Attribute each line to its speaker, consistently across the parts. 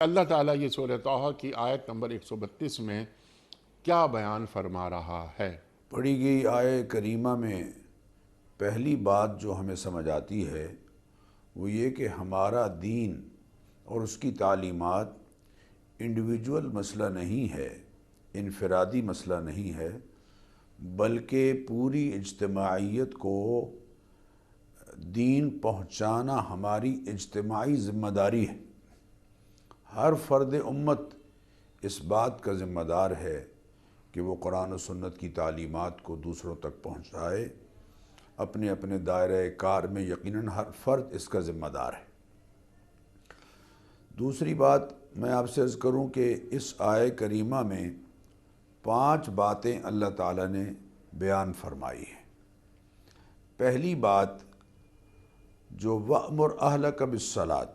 Speaker 1: اللہ تعالیٰ یہ سورہ طٰہٰ کی آیت نمبر 132 میں کیا بیان فرما رہا ہے؟
Speaker 2: پڑھی گئی آیہ کریمہ میں پہلی بات جو ہمیں سمجھ آتی ہے وہ یہ کہ ہمارا دین اور اس کی تعلیمات انڈیویجول مسئلہ نہیں ہے، انفرادی مسئلہ نہیں ہے، بلکہ پوری اجتماعیت کو دین پہنچانا ہماری اجتماعی ذمہ داری ہے۔ ہر فرد امت اس بات کا ذمہ دار ہے کہ وہ قرآن و سنت کی تعلیمات کو دوسروں تک پہنچائے۔ اپنے اپنے دائرہ کار میں یقیناً ہر فرد اس کا ذمہ دار ہے۔ دوسری بات میں آپ سے عرض کروں کہ اس آیہ کریمہ میں 5 باتیں اللہ تعالیٰ نے بیان فرمائی ہیں۔ پہلی بات جو وَأْمُرْ أَهْلَكَ بِالصَّلَاةِ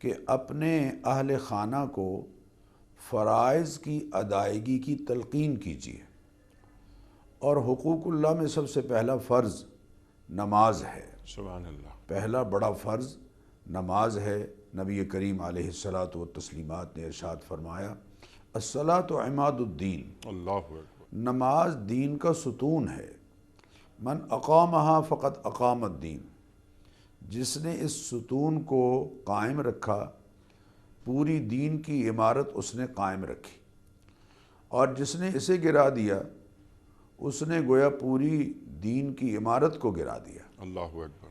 Speaker 2: کہ اپنے اہل خانہ کو فرائض کی ادائیگی کی تلقین کیجیے، اور حقوق اللہ میں سب سے پہلا فرض نماز ہے۔
Speaker 1: سبحان اللہ۔
Speaker 2: پہلا بڑا فرض نماز ہے۔ نبی کریم علیہ الصلاۃ والتسلیمات نے ارشاد فرمایا الصلاۃ عماد الدین،
Speaker 1: اللہ اکبر۔
Speaker 2: نماز دین کا ستون ہے۔ من اقامہا فقد اقام الدین، جس نے اس ستون کو قائم رکھا پوری دین کی عمارت اس نے قائم رکھی، اور جس نے اسے گرا دیا اس نے گویا پوری دین کی عمارت کو گرا دیا۔
Speaker 1: اللہ اکبر۔